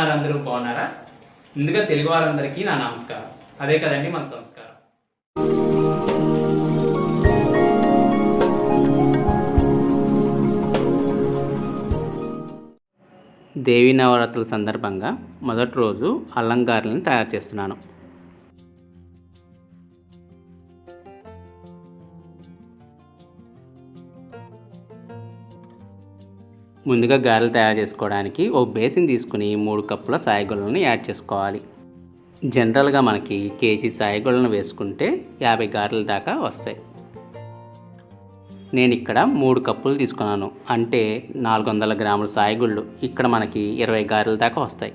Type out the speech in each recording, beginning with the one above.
ఉన్నారు? అందరూ బాగున్నారా? ముందుగా తెలుగు వారందరికీ నా నమస్కారం. అదే కదండి మన సంస్కారం. దేవి నవరాత్రుల సందర్భంగా మొదటి రోజు అల్లం గారెలను తయారు చేస్తున్నాను. ముందుగా గారెలు తయారు చేసుకోవడానికి ఓ బేసిన్ తీసుకుని 3 కప్పుల సాయిగుళ్ళను యాడ్ చేసుకోవాలి. జనరల్గా మనకి కేజీ సాయిగుళ్ళను వేసుకుంటే 50 గారెల దాకా వస్తాయి. నేను ఇక్కడ 3 కప్పులు తీసుకున్నాను, అంటే 400 గ్రాముల సాయిగుళ్ళు. ఇక్కడ మనకి 20 గారెల దాకా వస్తాయి.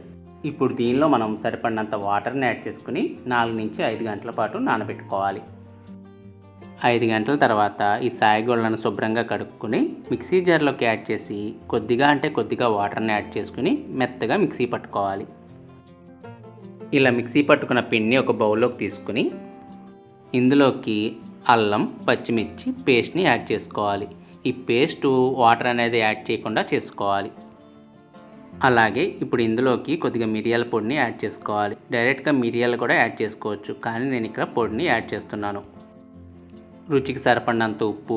ఇప్పుడు దీనిలో మనం సరిపడినంత వాటర్ని యాడ్ చేసుకుని 4 నుంచి 5 గంటల పాటు నానబెట్టుకోవాలి. 5 గంటల తర్వాత ఈ సాయిగుళ్ళను శుభ్రంగా కడుక్కుని మిక్సీ జార్లోకి యాడ్ చేసి కొద్దిగా వాటర్ని యాడ్ చేసుకుని మెత్తగా మిక్సీ పట్టుకోవాలి. ఇలా మిక్సీ పట్టుకున్న పిండిని ఒక బౌల్లోకి తీసుకుని ఇందులోకి అల్లం, పచ్చిమిర్చి పేస్ట్ని యాడ్ చేసుకోవాలి. ఈ పేస్ట్ వాటర్ అనేది యాడ్ చేయకుండా చేసుకోవాలి. అలాగే ఇప్పుడు ఇందులోకి కొద్దిగా మిరియాల పొడిని యాడ్ చేసుకోవాలి. డైరెక్ట్గా మిరియాలు కూడా యాడ్ చేసుకోవచ్చు, కానీ నేను ఇక్కడ పొడిని యాడ్ చేస్తున్నాను. రుచికి సరిపడినంత ఉప్పు,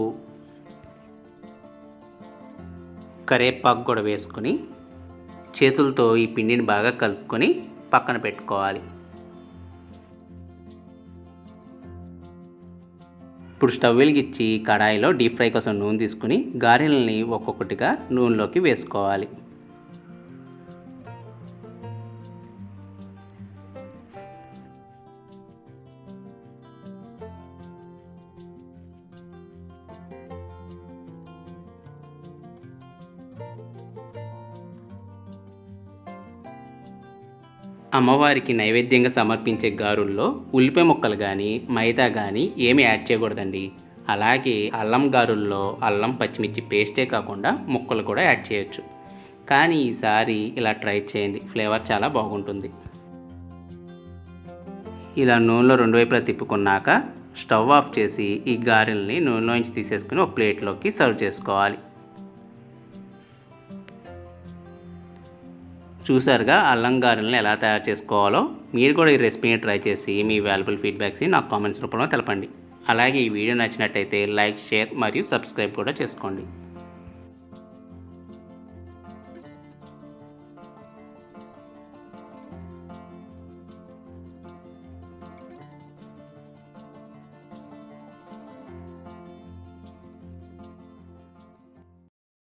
కరివేపాకు కూడా వేసుకుని చేతులతో ఈ పిండిని బాగా కలుపుకొని పక్కన పెట్టుకోవాలి. ఇప్పుడు స్టవ్ వెలిగించి కడాయిలో డీప్ ఫ్రై కోసం నూనె తీసుకుని గారెలని ఒక్కొక్కటిగా నూనెలోకి వేసుకోవాలి. అమ్మవారికి నైవేద్యంగా సమర్పించే గారుల్లో ఉల్లిపాయ ముక్కలు కానీ మైదా కానీ ఏమి యాడ్ చేయకూడదండి. అలాగే అల్లం గారుల్లో అల్లం, పచ్చిమిర్చి పేస్టే కాకుండా ముక్కలు కూడా యాడ్ చేయొచ్చు. కానీ ఈసారి ఇలా ట్రై చేయండి, ఫ్లేవర్ చాలా బాగుంటుంది. ఇలా నూనెలో 2 వైపులా తిప్పుకున్నాక స్టవ్ ఆఫ్ చేసి ఈ గారెల్ని నూనెలోంచి తీసేసుకుని ఒక ప్లేట్లోకి సర్వ్ చేసుకోవాలి. చూసారుగా అల్లం గారెలను ఎలా తయారు చేసుకోవాలో. మీరు కూడా ఈ రెసిపీని ట్రై చేసి మీ వాల్యుబుల్ ఫీడ్బ్యాక్స్ని నాకు కామెంట్స్ రూపంలో తెలపండి. అలాగే ఈ వీడియో నచ్చినట్టయితే లైక్, షేర్ మరియు సబ్స్క్రైబ్ కూడా చేసుకోండి.